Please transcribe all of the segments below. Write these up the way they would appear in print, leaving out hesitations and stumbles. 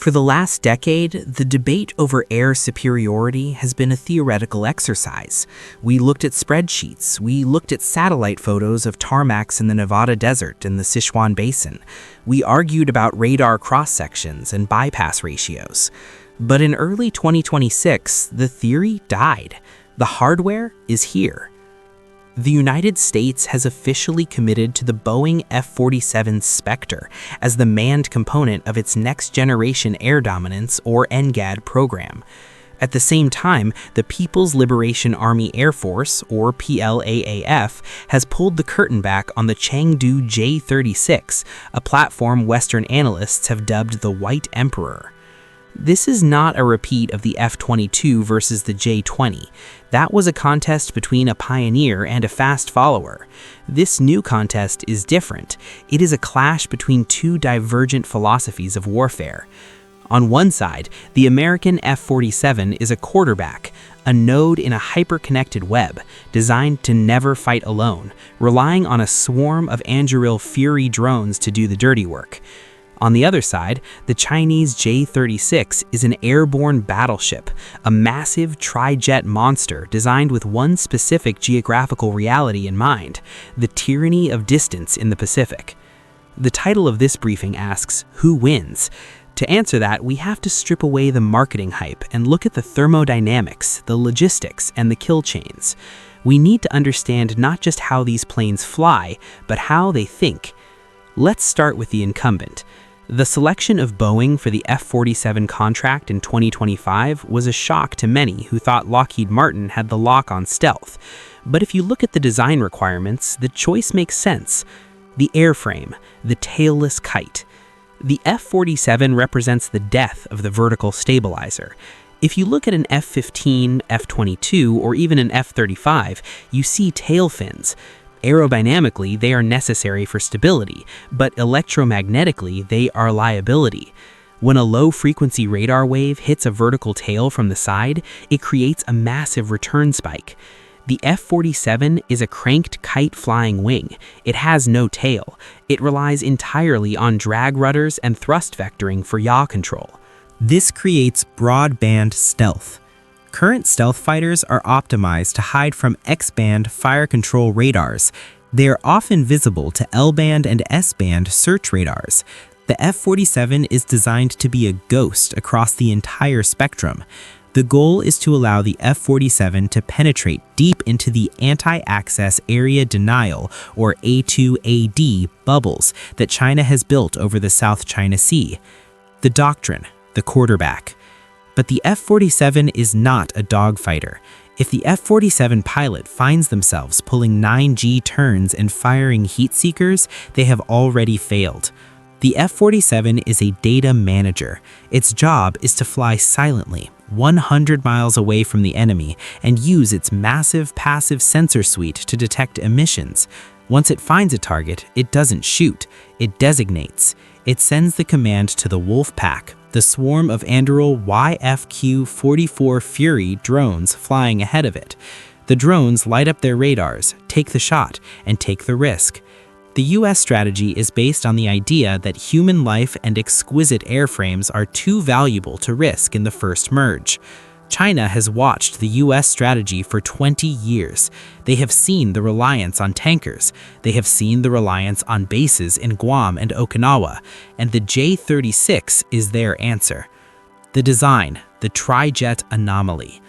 For the last decade, the debate over air superiority has been a theoretical exercise. We looked at spreadsheets, we looked at satellite photos of tarmacs in the Nevada desert and the Sichuan Basin. We argued about radar cross-sections and bypass ratios. But in early 2026, the theory died. The hardware is here. The United States has officially committed to the Boeing F-47 Spectre as the manned component of its next-generation air dominance, or NGAD, program. At the same time, the People's Liberation Army Air Force, or PLAAF, has pulled the curtain back on the Chengdu J-36, a platform Western analysts have dubbed the White Emperor. This is not a repeat of the F-22 versus the J-20. That was a contest between a pioneer and a fast follower. This new contest is different. It is a clash between two divergent philosophies of warfare. On one side, the American F-47 is a quarterback, a node in a hyper-connected web, designed to never fight alone, relying on a swarm of Anduril Fury drones to do the dirty work. On the other side, the Chinese J-36 is an airborne battleship, a massive tri-jet monster designed with one specific geographical reality in mind: the tyranny of distance in the Pacific. The title of this briefing asks, who wins? To answer that, we have to strip away the marketing hype and look at the thermodynamics, the logistics, and the kill chains. We need to understand not just how these planes fly, but how they think. Let's start with the incumbent. The selection of Boeing for the F-47 contract in 2025 was a shock to many who thought Lockheed Martin had the lock on stealth. But if you look at the design requirements, the choice makes sense. The airframe, the tailless kite. The F-47 represents the death of the vertical stabilizer. If you look at an F-15, F-22, or even an F-35, you see tail fins. Aerodynamically, they are necessary for stability, but electromagnetically, they are liability. When a low-frequency radar wave hits a vertical tail from the side, it creates a massive return spike. The F-47 is a cranked kite-flying wing. It has no tail. It relies entirely on drag rudders and thrust vectoring for yaw control. This creates broadband stealth. Current stealth fighters are optimized to hide from X-band fire control radars. They are often visible to L-band and S-band search radars. The F-47 is designed to be a ghost across the entire spectrum. The goal is to allow the F-47 to penetrate deep into the anti-access area denial, or A2AD, bubbles that China has built over the South China Sea. The doctrine, the quarterback. But the F-47 is not a dogfighter. If the F-47 pilot finds themselves pulling 9G turns and firing heat seekers, they have already failed. The F-47 is a data manager. Its job is to fly silently, 100 miles away from the enemy, and use its massive passive sensor suite to detect emissions. Once it finds a target, it doesn't shoot, it designates. It sends the command to the wolf pack, the swarm of Anduril YFQ-44 Fury drones flying ahead of it. The drones light up their radars, take the shot, and take the risk. The US strategy is based on the idea that human life and exquisite airframes are too valuable to risk in the first merge. China has watched the US strategy for 20 years. They have seen the reliance on tankers. They have seen the reliance on bases in Guam and Okinawa, and the J-36 is their answer. The design, the tri-jet anomaly.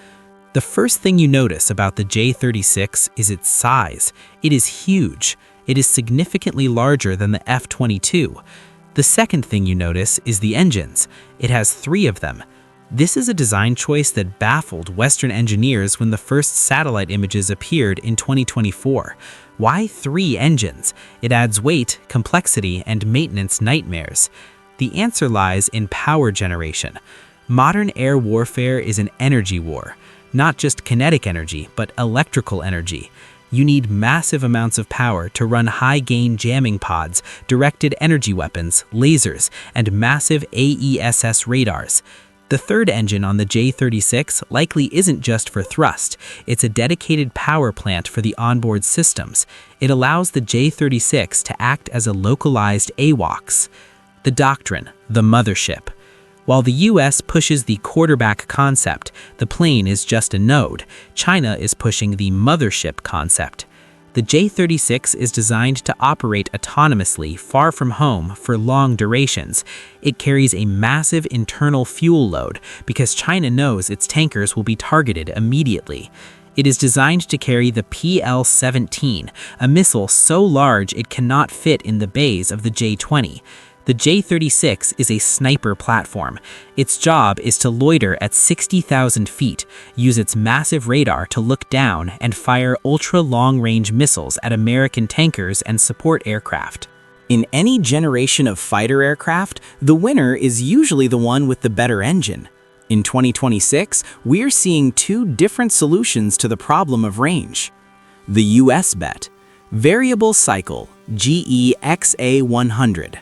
The first thing you notice about the J-36 is its size. It is huge. It is significantly larger than the F-22. The second thing you notice is the engines. It has 3 of them. This is a design choice that baffled Western engineers when the first satellite images appeared in 2024. Why 3 engines? It adds weight, complexity, and maintenance nightmares. The answer lies in power generation. Modern air warfare is an energy war. Not just kinetic energy, but electrical energy. You need massive amounts of power to run high-gain jamming pods, directed energy weapons, lasers, and massive AESS radars. The third engine on the J-36 likely isn't just for thrust. It's a dedicated power plant for the onboard systems. It allows the J-36 to act as a localized AWACS. The doctrine, the mothership. While the US pushes the quarterback concept, the plane is just a node. China is pushing the mothership concept. The J-36 is designed to operate autonomously far from home for long durations. It carries a massive internal fuel load because China knows its tankers will be targeted immediately. It is designed to carry the PL-17, a missile so large it cannot fit in the bays of the J-20. The J-36 is a sniper platform. Its job is to loiter at 60,000 feet, use its massive radar to look down, and fire ultra-long-range missiles at American tankers and support aircraft. In any generation of fighter aircraft, the winner is usually the one with the better engine. In 2026, we're seeing two different solutions to the problem of range. The US bet, variable cycle, GE XA100.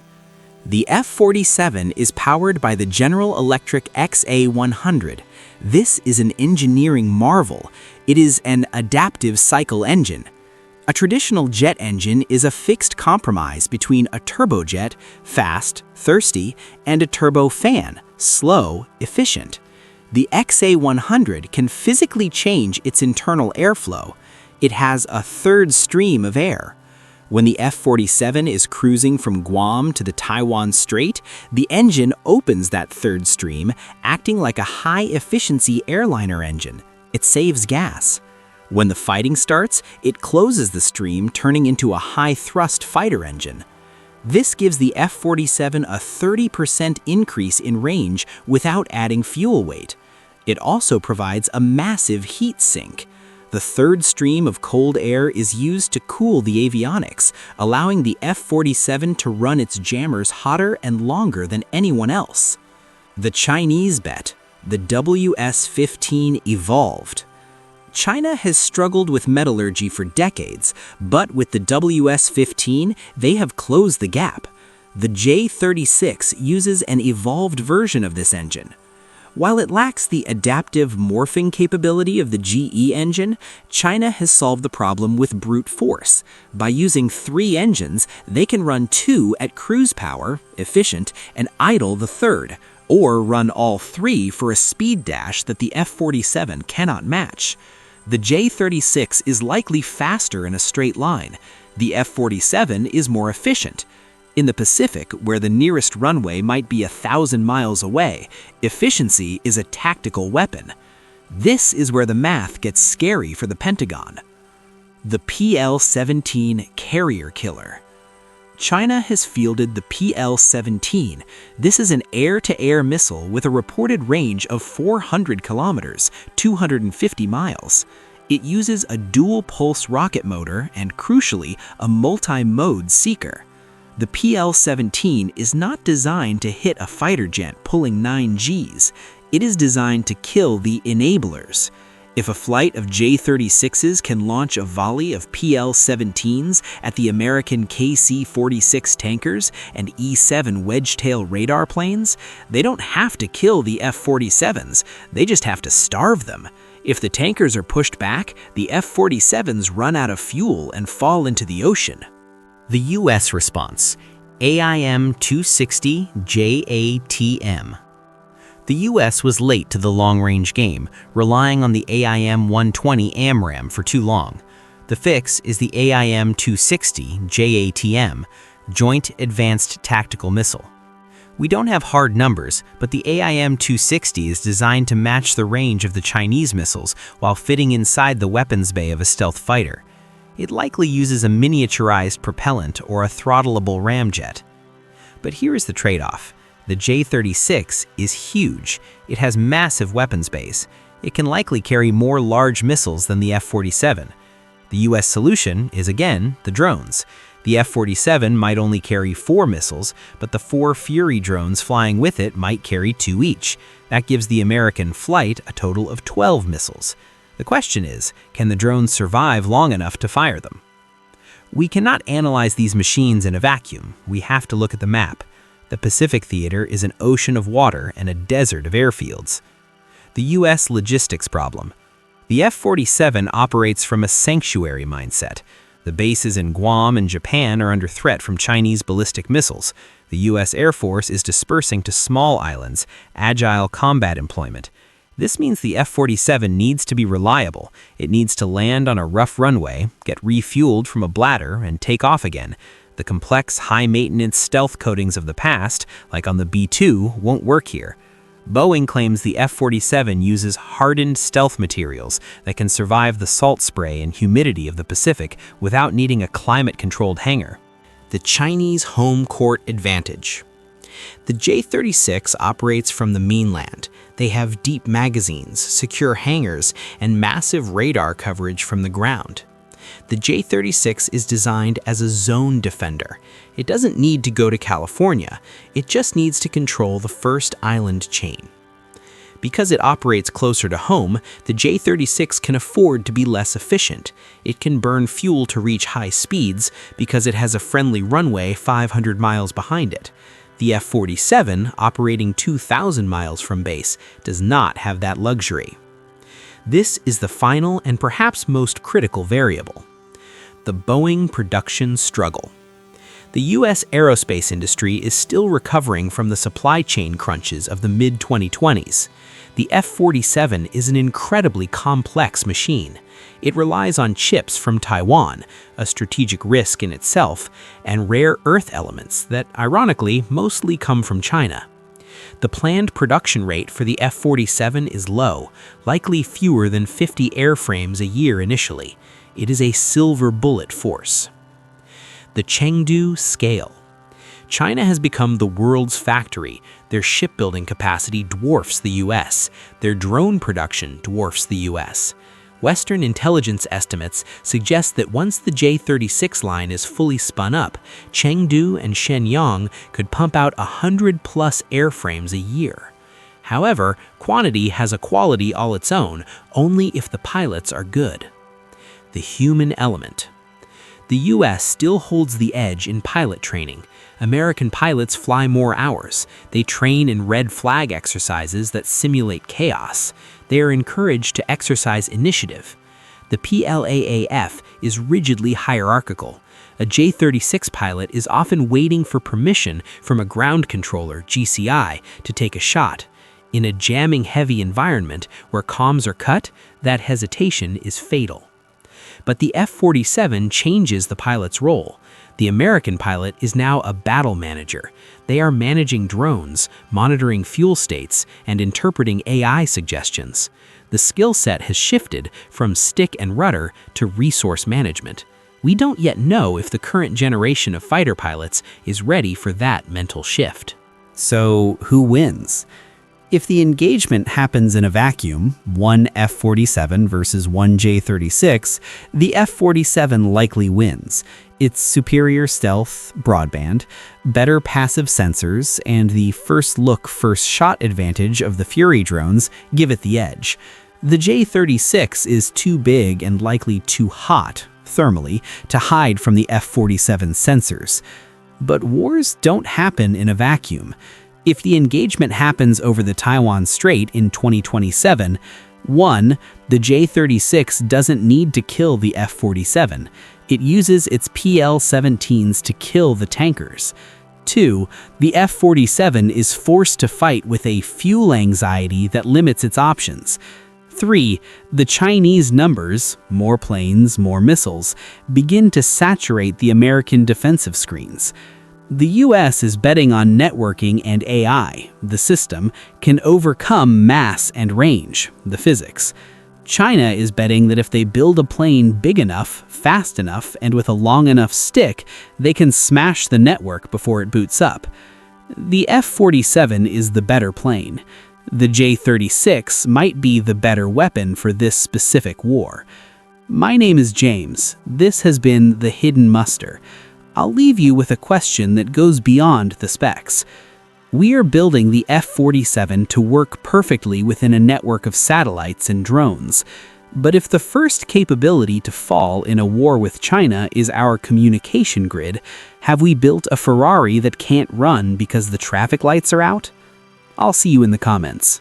The F-47 is powered by the General Electric XA100. This is an engineering marvel. It is an adaptive cycle engine. A traditional jet engine is a fixed compromise between a turbojet, fast, thirsty, and a turbofan, slow, efficient. The XA100 can physically change its internal airflow. It has a third stream of air. When the F-47 is cruising from Guam to the Taiwan Strait, the engine opens that third stream, acting like a high-efficiency airliner engine. It saves gas. When the fighting starts, it closes the stream, turning into a high-thrust fighter engine. This gives the F-47 a 30% increase in range without adding fuel weight. It also provides a massive heat sink. The third stream of cold air is used to cool the avionics, allowing the F-47 to run its jammers hotter and longer than anyone else. The Chinese bet, the WS-15 evolved. China has struggled with metallurgy for decades, but with the WS-15, they have closed the gap. The J-36 uses an evolved version of this engine. While it lacks the adaptive morphing capability of the GE engine, China has solved the problem with brute force. By using 3 engines, they can run 2 at cruise power, efficient, and idle the third, or run all 3 for a speed dash that the F-47 cannot match. The J-36 is likely faster in a straight line. The F-47 is more efficient. In the Pacific, where the nearest runway might be 1,000 miles away, efficiency is a tactical weapon. This is where the math gets scary for the Pentagon. The PL-17 carrier killer. China has fielded the PL-17. This is an air-to-air missile with a reported range of 400 kilometers, 250 miles. It uses a dual-pulse rocket motor and, crucially, a multi-mode seeker. The PL-17 is not designed to hit a fighter jet pulling 9 Gs. It is designed to kill the enablers. If a flight of J-36s can launch a volley of PL-17s at the American KC-46 tankers and E-7 wedge-tail radar planes, they don't have to kill the F-47s, they just have to starve them. If the tankers are pushed back, the F-47s run out of fuel and fall into the ocean. The U.S. response, AIM-260-JATM. The U.S. was late to the long-range game, relying on the AIM-120 AMRAAM for too long. The fix is the AIM-260-JATM, Joint Advanced Tactical Missile. We don't have hard numbers, but the AIM-260 is designed to match the range of the Chinese missiles while fitting inside the weapons bay of a stealth fighter. It likely uses a miniaturized propellant or a throttleable ramjet. But here is the trade-off. The J-36 is huge. It has massive weapons bays. It can likely carry more large missiles than the F-47. The U.S. solution is, again, the drones. The F-47 might only carry 4 missiles, but the 4 Fury drones flying with it might carry 2 each. That gives the American flight a total of 12 missiles. The question is, can the drones survive long enough to fire them? We cannot analyze these machines in a vacuum. We have to look at the map. The Pacific Theater is an ocean of water and a desert of airfields. The U.S. logistics problem. The F-47 operates from a sanctuary mindset. The bases in Guam and Japan are under threat from Chinese ballistic missiles. The U.S. Air Force is dispersing to small islands, agile combat employment. This means the F-47 needs to be reliable. It needs to land on a rough runway, get refueled from a bladder, and take off again. The complex, high-maintenance stealth coatings of the past, like on the B-2, won't work here. Boeing claims the F-47 uses hardened stealth materials that can survive the salt spray and humidity of the Pacific without needing a climate-controlled hangar. The Chinese home court advantage. The J-36 operates from the mainland. They have deep magazines, secure hangars, and massive radar coverage from the ground. The J-36 is designed as a zone defender. It doesn't need to go to California. It just needs to control the first island chain. Because it operates closer to home, the J-36 can afford to be less efficient. It can burn fuel to reach high speeds because it has a friendly runway 500 miles behind it. The F-47, operating 2,000 miles from base, does not have that luxury. This is the final and perhaps most critical variable: the Boeing production struggle. The U.S. aerospace industry is still recovering from the supply chain crunches of the mid-2020s. The F-47 is an incredibly complex machine. It relies on chips from Taiwan, a strategic risk in itself, and rare earth elements that, ironically, mostly come from China. The planned production rate for the F-47 is low, likely fewer than 50 airframes a year initially. It is a silver bullet force. The Chengdu scale. China has become the world's factory. Their shipbuilding capacity dwarfs the US. Their drone production dwarfs the US. Western intelligence estimates suggest that once the J-36 line is fully spun up, Chengdu and Shenyang could pump out 100+ airframes a year. However, quantity has a quality all its own, only if the pilots are good. The human element. The US still holds the edge in pilot training. American pilots fly more hours. They train in red flag exercises that simulate chaos. They are encouraged to exercise initiative. The PLAAF is rigidly hierarchical. A J-36 pilot is often waiting for permission from a ground controller, GCI, to take a shot. In a jamming-heavy environment where comms are cut, that hesitation is fatal. But the F-47 changes the pilot's role. The American pilot is now a battle manager. They are managing drones, monitoring fuel states, and interpreting AI suggestions. The skill set has shifted from stick and rudder to resource management. We don't yet know if the current generation of fighter pilots is ready for that mental shift. So, who wins? If the engagement happens in a vacuum, one F-47 versus one J-36, the F-47 likely wins. Its superior stealth, broadband, better passive sensors, and the first-look, first-shot advantage of the Fury drones give it the edge. The J-36 is too big and likely too hot, thermally, to hide from the F-47 sensors. But wars don't happen in a vacuum. If the engagement happens over the Taiwan Strait in 2027, 1. The J-36 doesn't need to kill the F-47. It uses its PL-17s to kill the tankers. 2. The F-47 is forced to fight with a fuel anxiety that limits its options. 3. The Chinese numbers, more planes, more missiles, begin to saturate the American defensive screens. The US is betting on networking and AI. The system can overcome mass and range, the physics. China is betting that if they build a plane big enough, fast enough, and with a long enough stick, they can smash the network before it boots up. The F-47 is the better plane. The J-36 might be the better weapon for this specific war. My name is James. This has been The Hidden Muster. I'll leave you with a question that goes beyond the specs. We are building the F-47 to work perfectly within a network of satellites and drones. But if the first capability to fall in a war with China is our communication grid, have we built a Ferrari that can't run because the traffic lights are out? I'll see you in the comments.